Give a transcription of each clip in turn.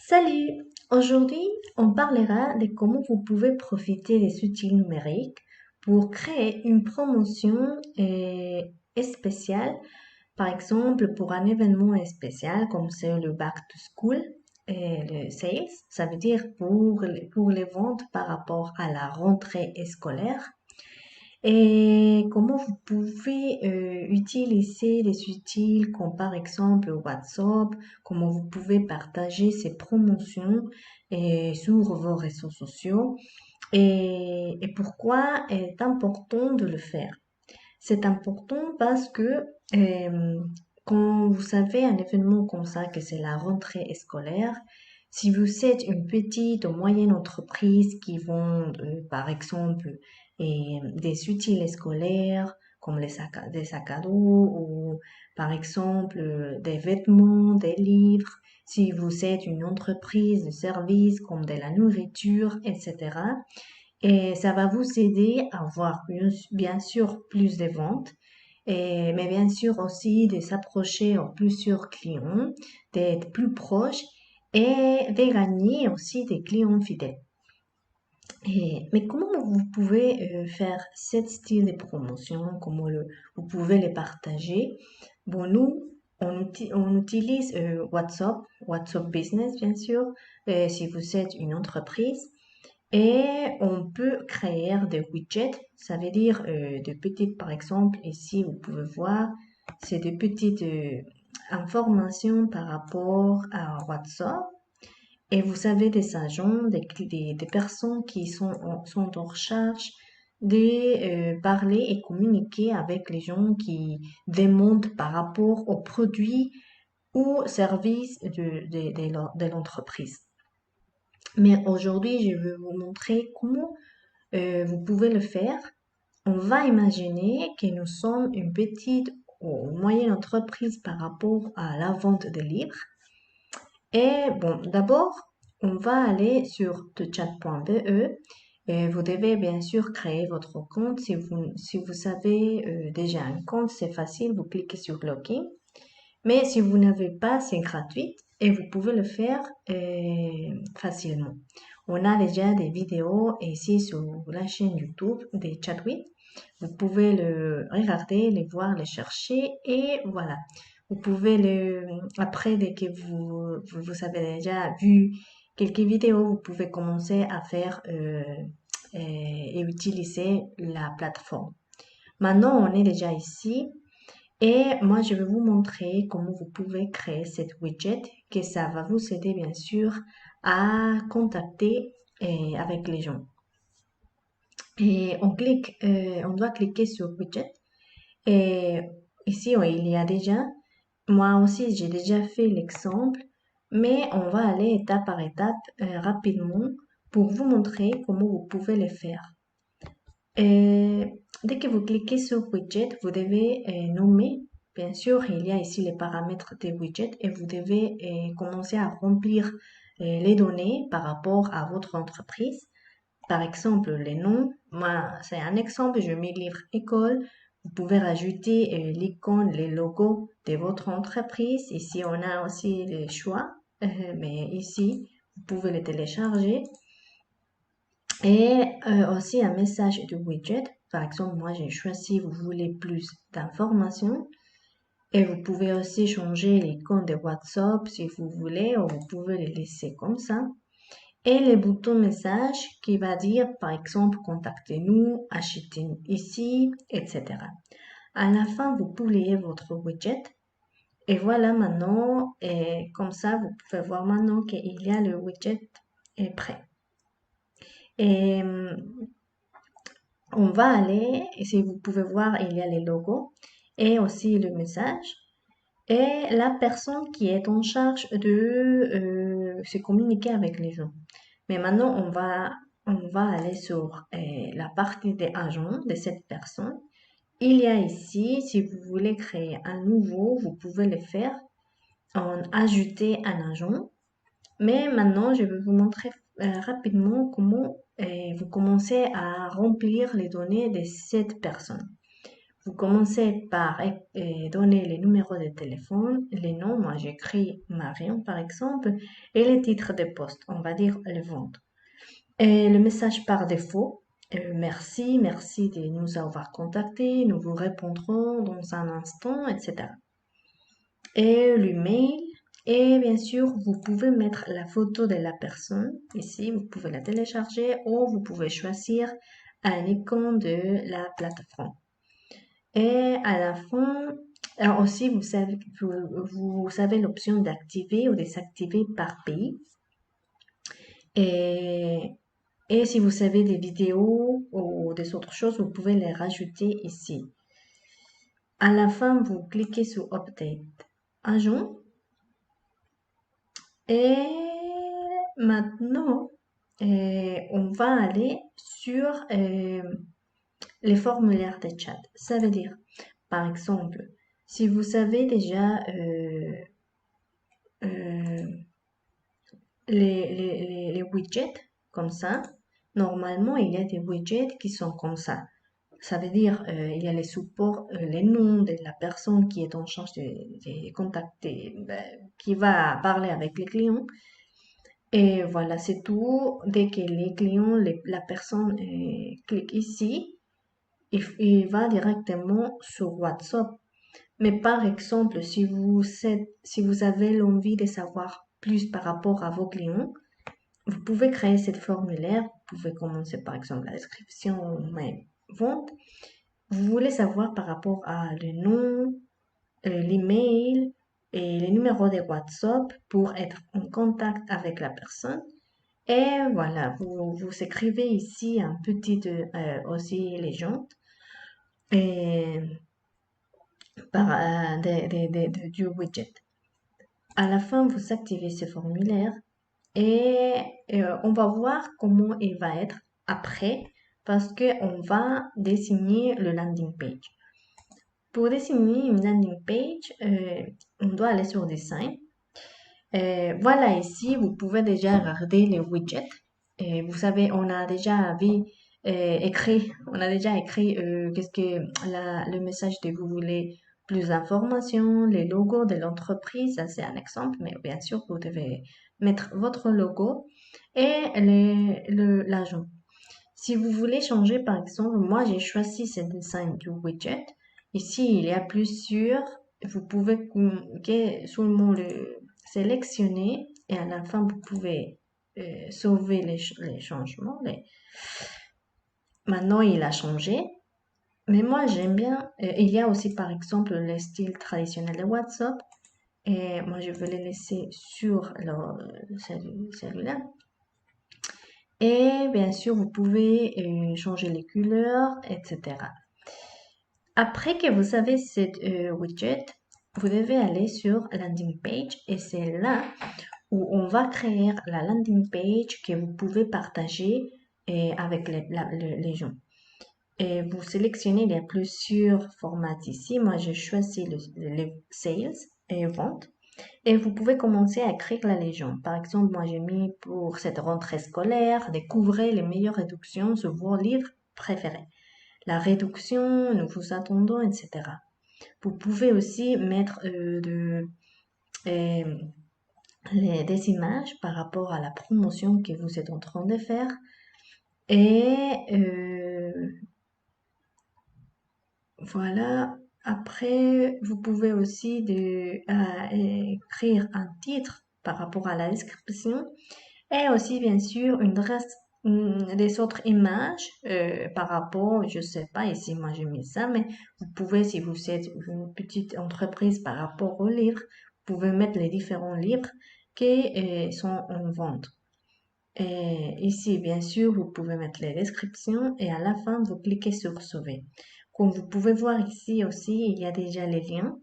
Salut! Aujourd'hui, on parlera de comment vous pouvez profiter des outils numériques pour créer une promotion spéciale, par exemple pour un événement spécial comme c'est le Back to School et le Sales, ça veut dire pour les ventes par rapport à la rentrée scolaire. Et comment vous pouvez utiliser les outils comme par exemple WhatsApp, comment vous pouvez partager ces promotions sur vos réseaux sociaux et pourquoi est important de le faire. C'est important parce que quand vous avez un événement comme ça, que c'est la rentrée scolaire, si vous êtes une petite ou moyenne entreprise qui vend, par exemple, des outils scolaires comme des sacs à dos ou par exemple des vêtements, des livres, si vous êtes une entreprise de services comme de la nourriture, etc. Et ça va vous aider à avoir bien sûr plus de ventes, mais bien sûr aussi de s'approcher aux plusieurs clients, d'être plus proche et de gagner aussi des clients fidèles. Mais comment vous pouvez faire ce style de promotion, vous pouvez les partager? Bon, nous, on utilise WhatsApp Business, bien sûr, si vous êtes une entreprise. Et on peut créer des widgets, ça veut dire de petites, par exemple, ici vous pouvez voir, c'est des petites informations par rapport à WhatsApp. Et vous avez des agents, des personnes qui sont en recherche de parler et communiquer avec les gens qui demandent par rapport aux produits ou services de l'entreprise. Mais aujourd'hui, je vais vous montrer comment vous pouvez le faire. On va imaginer que nous sommes une petite ou moyenne entreprise par rapport à la vente de livres. Et bon, d'abord, on va aller sur thechat.be et vous devez bien sûr créer votre compte. Si vous avez déjà un compte, c'est facile, vous cliquez sur Login. Mais si vous n'avez pas, c'est gratuit et vous pouvez le faire facilement. On a déjà des vidéos ici sur la chaîne YouTube des Chatwit. Vous pouvez le regarder, les voir, les chercher et voilà. Vous pouvez après, dès que vous avez déjà vu quelques vidéos, vous pouvez commencer à faire et utiliser la plateforme. Maintenant, on est déjà ici. Et moi, je vais vous montrer comment vous pouvez créer cette widget, que ça va vous aider bien sûr à contacter avec les gens. Et on doit cliquer sur widget. Et ici, oui, il y a déjà, moi aussi, j'ai déjà fait l'exemple, mais on va aller étape par étape rapidement pour vous montrer comment vous pouvez le faire. Et dès que vous cliquez sur widget, vous devez nommer. Bien sûr, il y a ici les paramètres des widgets et vous devez commencer à remplir les données par rapport à votre entreprise. Par exemple, les noms. Moi, c'est un exemple, je mets livre école. Vous pouvez rajouter l'icône, les logos de votre entreprise. Ici, on a aussi les choix, mais ici, vous pouvez les télécharger. Et aussi un message de widget. Par exemple, moi j'ai choisi, vous voulez plus d'informations. Et vous pouvez aussi changer l'icône de WhatsApp si vous voulez, ou vous pouvez les laisser comme ça. Et les boutons message qui va dire, par exemple, contactez-nous, achetez ici, etc. À la fin, vous publiez votre widget. Et voilà maintenant, et comme ça, vous pouvez voir maintenant qu'il y a le widget est prêt. Et on va aller, et si vous pouvez voir, il y a les logos et aussi le message. Et la personne qui est en charge de se communiquer avec les gens. Mais maintenant, on va aller sur la partie des agents de cette personne. Il y a ici, si vous voulez créer un nouveau, vous pouvez le faire en ajouter un agent. Mais maintenant, je vais vous montrer rapidement comment vous commencez à remplir les données de cette personne. Vous commencez par donner les numéros de téléphone, les noms. Moi, j'écris Marion, par exemple, et les titres de poste. On va dire les ventes. Et le message par défaut. Merci, merci de nous avoir contactés. Nous vous répondrons dans un instant, etc. Et l'email. Et bien sûr, vous pouvez mettre la photo de la personne. Ici, vous pouvez la télécharger ou vous pouvez choisir un icône de la plateforme. Et à la fin, alors aussi, vous savez l'option d'activer ou désactiver par pays. Et, et si vous savez des vidéos ou des autres choses, vous pouvez les rajouter ici. À la fin, vous cliquez sur Update Agent. Et maintenant, on va aller sur les formulaires de chat. Ça veut dire, par exemple, si vous savez déjà euh, les widgets comme ça, normalement, il y a des widgets qui sont comme ça. Ça veut dire, il y a les supports, les noms de la personne qui est en charge de contacter, qui va parler avec les clients. Et voilà, c'est tout. Dès que les clients, la personne clique ici, il va directement sur WhatsApp. Mais par exemple, si vous avez l'envie de savoir plus par rapport à vos clients, vous pouvez créer cette formulaire. Vous pouvez commencer par exemple la description, mais vente. Vous voulez savoir par rapport à le nom, l'email et les numéros de WhatsApp pour être en contact avec la personne. Et voilà, vous écrivez ici un petit aussi légende et du widget. À la fin, vous activez ce formulaire et on va voir comment il va être après parce qu'on va dessiner le landing page. Pour dessiner une landing page, on doit aller sur Design. Voilà, ici, vous pouvez déjà regarder les widgets. Et vous savez, on a déjà écrit qu'est-ce que le message de vous voulez plus d'informations, les logos de l'entreprise, ça c'est un exemple, mais bien sûr, vous devez mettre votre logo et l'agent. Si vous voulez changer, par exemple, moi j'ai choisi ce design du widget. Ici, il y a plusieurs. Vous pouvez seulement le sélectionner et à la fin, vous pouvez sauver les changements. Maintenant, il a changé. Mais moi, j'aime bien. Il y a aussi, par exemple, le style traditionnel de WhatsApp. Et moi, je vais les laisser sur celui-là. Et bien sûr, vous pouvez changer les couleurs, etc. Après que vous avez cette widget, vous devez aller sur landing page et c'est là où on va créer la landing page que vous pouvez partager avec les gens. Et vous sélectionnez, il y a plusieurs formats ici. Moi, j'ai choisi les sales et ventes. Et vous pouvez commencer à écrire la légende. Par exemple, moi, j'ai mis pour cette rentrée scolaire, découvrez les meilleures réductions sur vos livres préférés. La réduction, nous vous attendons, etc. Vous pouvez aussi mettre euh, des images par rapport à la promotion que vous êtes en train de faire. Et voilà. Après, vous pouvez aussi écrire un titre par rapport à la description et aussi, bien sûr, des autres images par rapport, je sais pas, ici, moi, j'ai mis ça, mais vous pouvez, si vous êtes une petite entreprise par rapport aux livres, vous pouvez mettre les différents livres qui sont en vente. Et ici, bien sûr, vous pouvez mettre les descriptions et à la fin, vous cliquez sur Sauver. Comme vous pouvez voir ici aussi, il y a déjà les liens.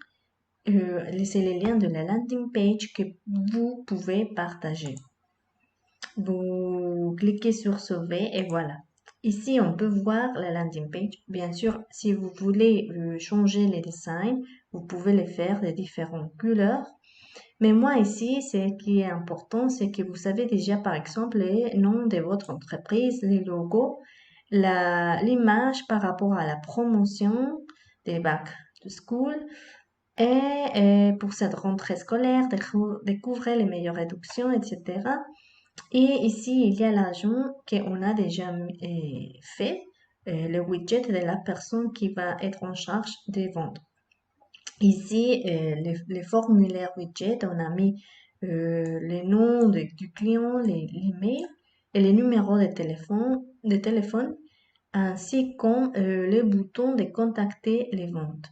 C'est les liens de la landing page que vous pouvez partager. Vous cliquez sur Sauver et voilà. Ici, on peut voir la landing page. Bien sûr, si vous voulez changer les designs, vous pouvez les faire de différentes couleurs. Mais moi ici, ce qui est important, c'est que vous savez déjà, par exemple, les noms de votre entreprise, les logos, l'image par rapport à la promotion back to school. Pour cette rentrée scolaire, découvrez les meilleures réductions, etc. Et ici, il y a l'agent qu'on a déjà fait, le widget de la personne qui va être en charge des ventes. Ici, les formulaires widget, on a mis les noms du client, les mails et les numéros de téléphone ainsi que le bouton de contacter les ventes.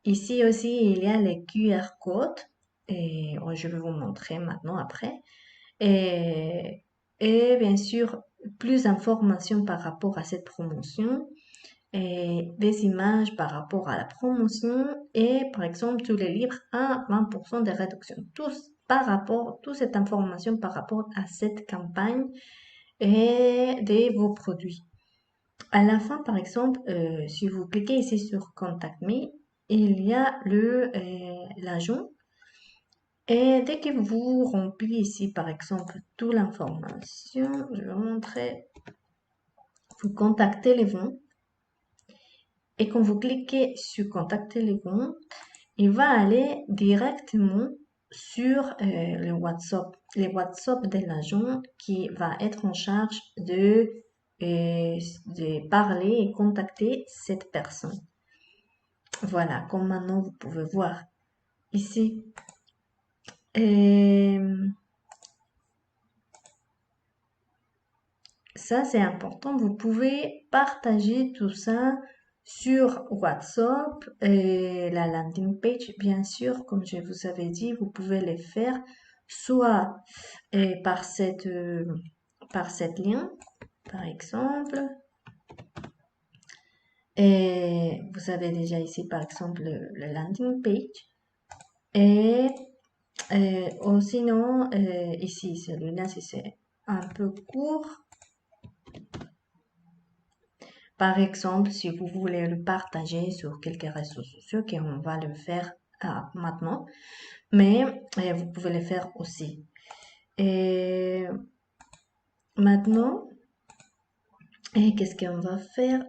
Ici aussi, il y a les QR codes et je vais vous montrer maintenant après. Et bien sûr, plus d'informations par rapport à cette promotion et des images par rapport à la promotion et par exemple tous les livres à 20% de réduction. Toute cette information par rapport à cette campagne et de vos produits. À la fin, par exemple, si vous cliquez ici sur Contact Me, il y a l'agent. Et dès que vous remplissez ici, par exemple, toute l'information, je vais vous montrer, vous contactez les ventes. Et quand vous cliquez sur Contacter les ventes, il va aller directement sur le WhatsApp de l'agent qui va être en charge de parler et contacter cette personne. Voilà, comme maintenant vous pouvez voir ici. Et ça, c'est important. Vous pouvez partager tout ça sur WhatsApp et la landing page, bien sûr, comme je vous avais dit, vous pouvez les faire soit par cette lien, par exemple. Et vous avez déjà ici, par exemple, le landing page. Et ou sinon, ici, celui-là, si c'est un peu court. Par exemple, si vous voulez le partager sur quelques réseaux sociaux, qu'on va le faire maintenant, mais vous pouvez le faire aussi. Et maintenant, qu'est-ce qu'on va faire?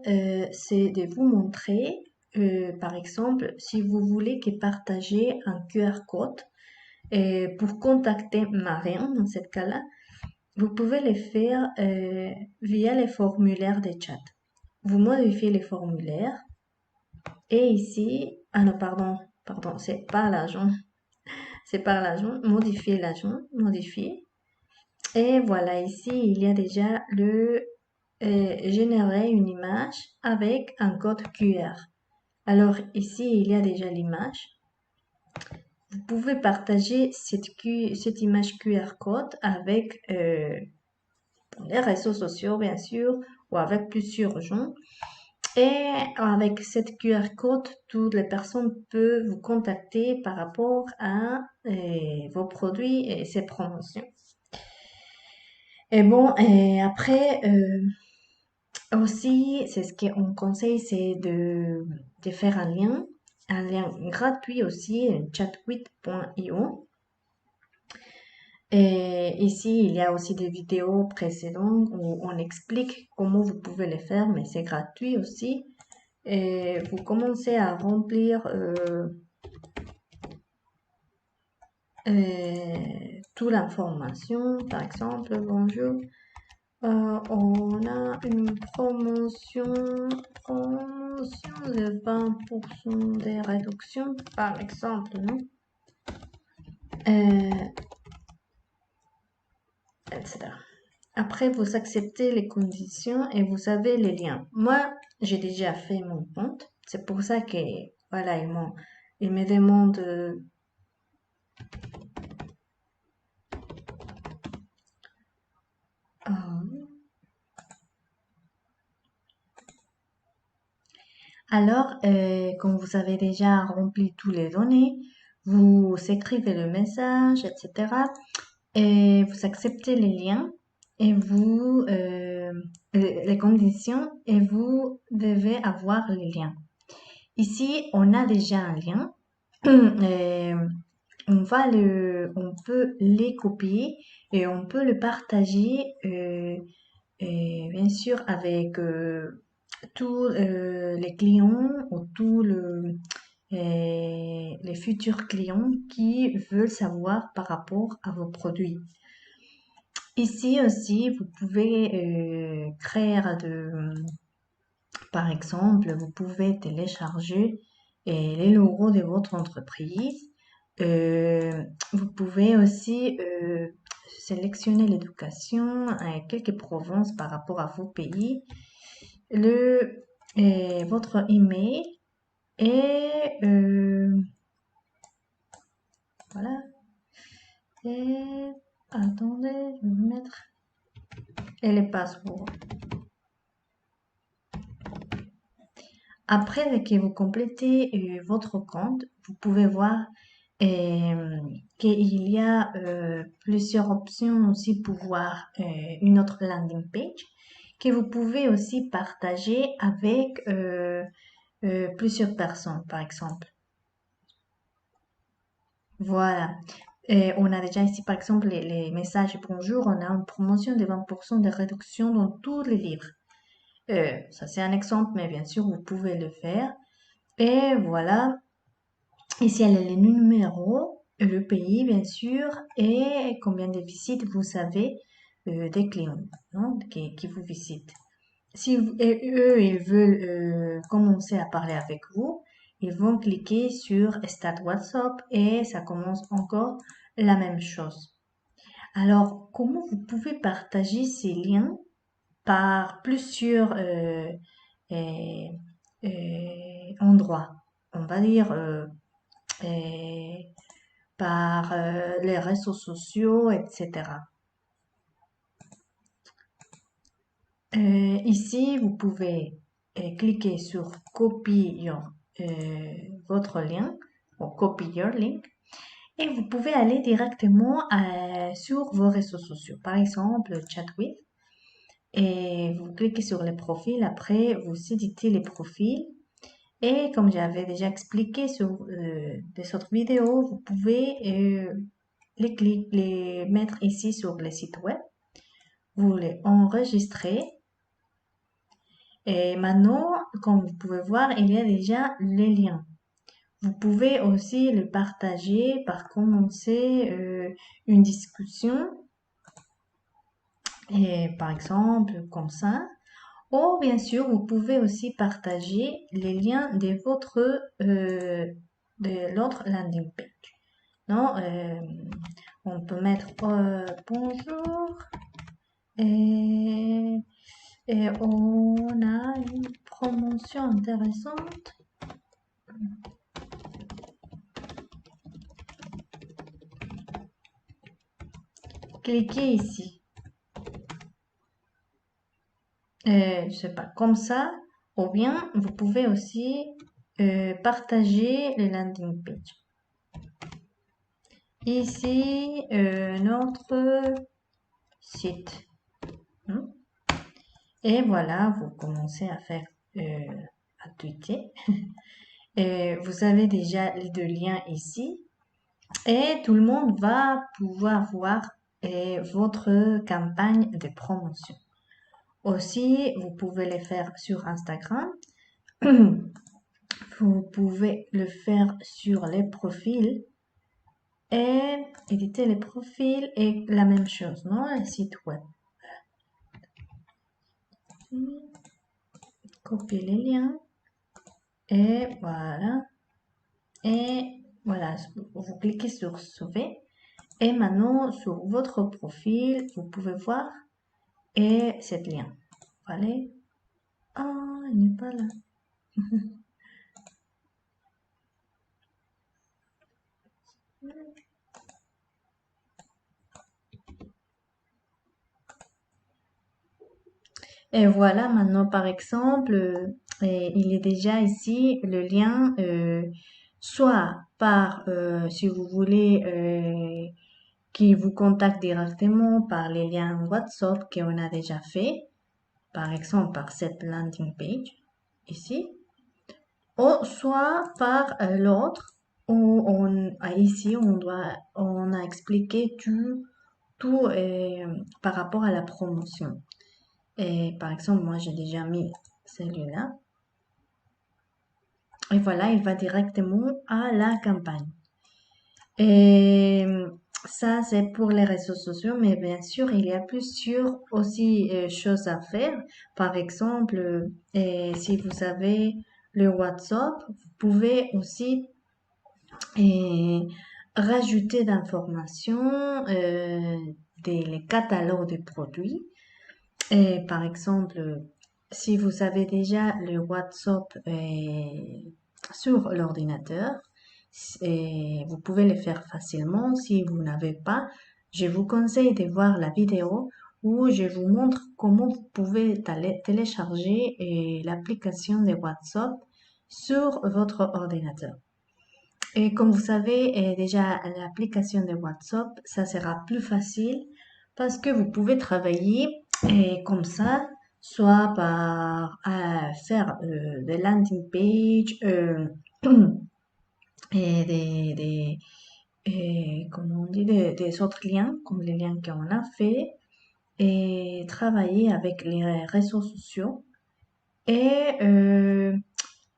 C'est de vous montrer, par exemple, si vous voulez que partager un QR code pour contacter Marianne, dans ce cas-là, vous pouvez le faire via les formulaires de chat. Vous modifiez les formulaires et ici, ah non, pardon, c'est pas l'agent, modifier l'agent, modifier. Et voilà, ici, il y a déjà générer une image avec un code QR. Alors ici, il y a déjà l'image. Vous pouvez partager cette image QR code avec les réseaux sociaux, bien sûr, ou avec plusieurs gens. Et avec cette QR code, toutes les personnes peuvent vous contacter par rapport à vos produits et ces promotions. Et bon, et après, aussi, c'est ce qu'on conseille, c'est de faire un lien gratuit aussi, chatwit.io. Et ici, il y a aussi des vidéos précédentes où on explique comment vous pouvez les faire, mais c'est gratuit aussi. Et vous commencez à remplir toute l'information. Par exemple, bonjour, on a une promotion de 20% de réduction, par exemple, non? Etc. Après, vous acceptez les conditions et vous avez les liens. Moi, j'ai déjà fait mon compte. C'est pour ça que, voilà, ils me demandent alors, quand vous avez déjà rempli toutes les données, vous écrivez le message, etc. Et vous acceptez les liens et les conditions et vous devez avoir les liens. Ici, on a déjà un lien. Et on peut les copier et on peut le partager, bien sûr, avec tous les clients ou les futurs clients qui veulent savoir par rapport à vos produits. Ici aussi, vous pouvez créer par exemple, vous pouvez télécharger les logos de votre entreprise. Vous pouvez aussi sélectionner l'éducation à quelques provinces par rapport à vos pays, votre email et voilà. Et attendez, je vais mettre et les passeports. Après que vous complétez votre compte, vous pouvez voir qu'il y a plusieurs options aussi pour voir une autre landing page que vous pouvez aussi partager avec plusieurs personnes, par exemple. Voilà. On a déjà ici, par exemple, les messages bonjour. On a une promotion de 20% de réduction dans tous les livres. Ça, c'est un exemple, mais bien sûr, vous pouvez le faire. Et voilà. Ici, elle a les numéros, le pays, bien sûr, et combien de visites vous avez des clients non, qui vous visitent. Si et eux, ils veulent commencer à parler avec vous, ils vont cliquer sur Start WhatsApp et ça commence encore la même chose. Alors, comment vous pouvez partager ces liens par plusieurs euh, endroits? On va dire euh, par les réseaux sociaux, etc. Ici, vous pouvez cliquer sur votre lien ou copy your link et vous pouvez aller directement sur vos réseaux sociaux. Par exemple, Chatwith. Et vous cliquez sur les profils. Après, vous éditez les profils. Et comme j'avais déjà expliqué sur des autres vidéos, vous pouvez les mettre ici sur le site web. Vous les enregistrez. Et maintenant, comme vous pouvez voir, il y a déjà les liens. Vous pouvez aussi le partager par commencer une discussion, et par exemple comme ça. Ou bien sûr, vous pouvez aussi partager les liens de l'autre landing page. Non, on peut mettre bonjour et, et on a une promotion intéressante. Cliquez ici. Je sais pas, comme ça, ou bien vous pouvez aussi partager le landing page. Ici, notre site. Hmm. Et voilà, vous commencez à faire, à tweeter. Vous avez déjà les deux liens ici. Et tout le monde va pouvoir voir votre campagne de promotion. Aussi, vous pouvez les faire sur Instagram. Vous pouvez le faire sur les profils et éditer les profils et la même chose, non? Le site web. Copier les liens et voilà. Et voilà, vous cliquez sur sauver. Et maintenant, sur votre profil, vous pouvez voir et cet lien. Voilà. Ah, il n'est pas là. Et voilà, maintenant par exemple, il est déjà ici le lien, soit par, si vous voulez, qui vous contacte directement par les liens WhatsApp qu'on a déjà fait, par exemple par cette landing page ici, ou soit par l'autre où ici on a expliqué tout par rapport à la promotion. Et par exemple, moi j'ai déjà mis celui-là. Et voilà, il va directement à la campagne. Et ça, c'est pour les réseaux sociaux, mais bien sûr, il y a plusieurs aussi choses à faire. Par exemple, si vous avez le WhatsApp, vous pouvez aussi euh, rajouter d'informations, les catalogues des produits. Et par exemple, si vous avez déjà le WhatsApp sur l'ordinateur, vous pouvez le faire facilement. Si vous n'avez pas, je vous conseille de voir la vidéo où je vous montre comment vous pouvez télécharger l'application de WhatsApp sur votre ordinateur. Et comme vous savez, déjà l'application de WhatsApp, ça sera plus facile parce que vous pouvez travailler comme ça, soit par faire des landing pages et comment on dit, des autres liens, comme les liens qu'on a fait, et travailler avec les réseaux sociaux et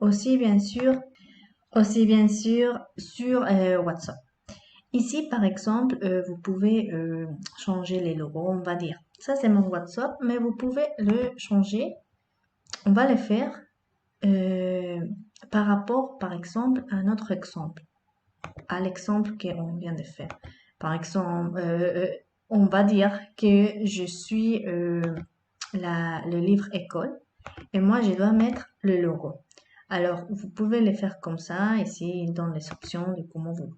aussi bien sûr sur WhatsApp. Ici, par exemple, vous pouvez changer les logos, on va dire. Ça, c'est mon WhatsApp, mais vous pouvez le changer. On va le faire euh, par rapport, par exemple, à notre exemple, à l'exemple qu'on vient de faire. Par exemple, on va dire que je suis le livre école et moi, je dois mettre le logo. Alors, vous pouvez le faire comme ça, ici dans les options de comment vous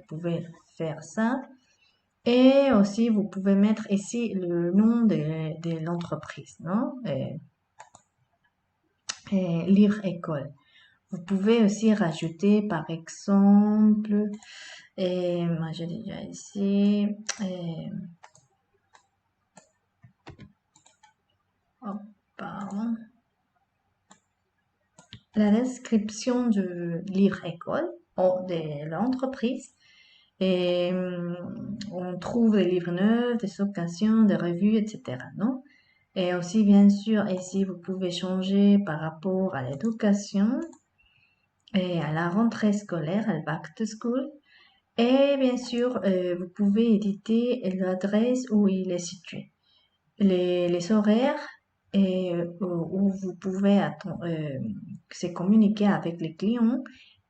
pouvez faire ça. Et aussi, vous pouvez mettre ici le nom de l'entreprise, non? Livre école. Vous pouvez aussi rajouter, par exemple, moi j'ai déjà ici, oh, pardon, la description du livre école de l'entreprise. Et on trouve des livres neufs, des occasions, des revues, etc. Non? Et aussi, bien sûr, ici, vous pouvez changer par rapport à l'éducation et à la rentrée scolaire, à back to school. Et bien sûr, vous pouvez éditer l'adresse où il est situé. Les horaires et où vous pouvez se communiquer avec les clients,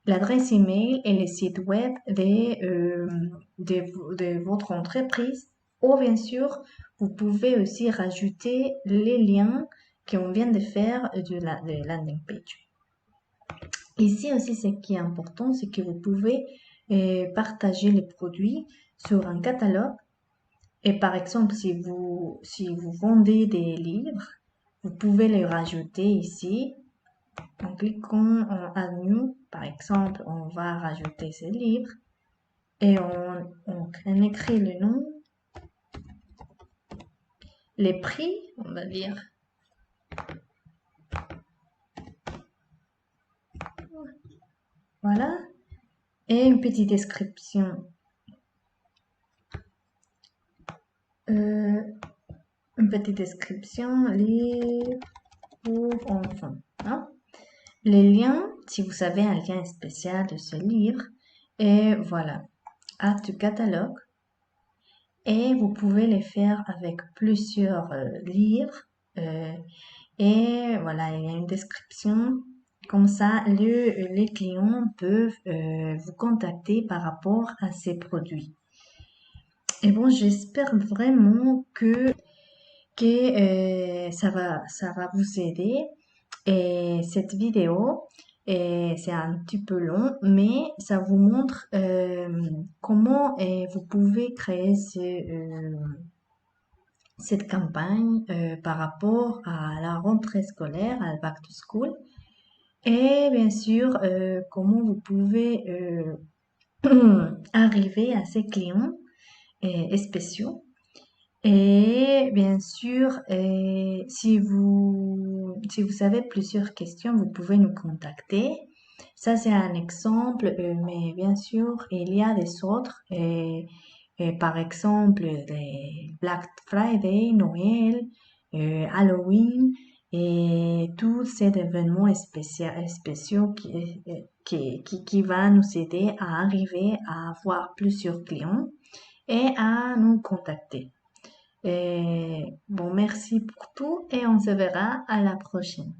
l'adresse email et le site web de votre entreprise. Ou bien sûr, vous pouvez aussi rajouter les liens qu'on vient de faire de landing page. Ici aussi, ce qui est important, c'est que vous pouvez partager les produits sur un catalogue. Et par exemple, si vous vendez des livres, vous pouvez les rajouter ici en cliquant en Add New. Par exemple, on va rajouter ces livres et on écrit le nom, les prix, on va dire. Voilà. Et une petite description. Une petite description, livre pour enfants. Hein? Les liens, si vous avez un lien spécial de ce livre, et voilà, add to catalogue. Et vous pouvez les faire avec plusieurs livres. Et voilà, il y a une description. Comme ça, les clients peuvent vous contacter par rapport à ces produits. Et bon, j'espère vraiment que ça va vous aider. Et cette vidéo, c'est un petit peu long, mais ça vous montre comment vous pouvez créer cette campagne par rapport à la rentrée scolaire, à Back to School. Et bien sûr, comment vous pouvez arriver à ces clients spéciaux. Et bien sûr, si vous avez plusieurs questions, vous pouvez nous contacter. Ça, c'est un exemple, mais bien sûr, il y a des autres. Par exemple, les Black Friday, Noël, Halloween. et tous ces événements spéciaux qui va nous aider à arriver à avoir plusieurs clients et à nous contacter. Et bon, merci pour tout et on se verra à la prochaine.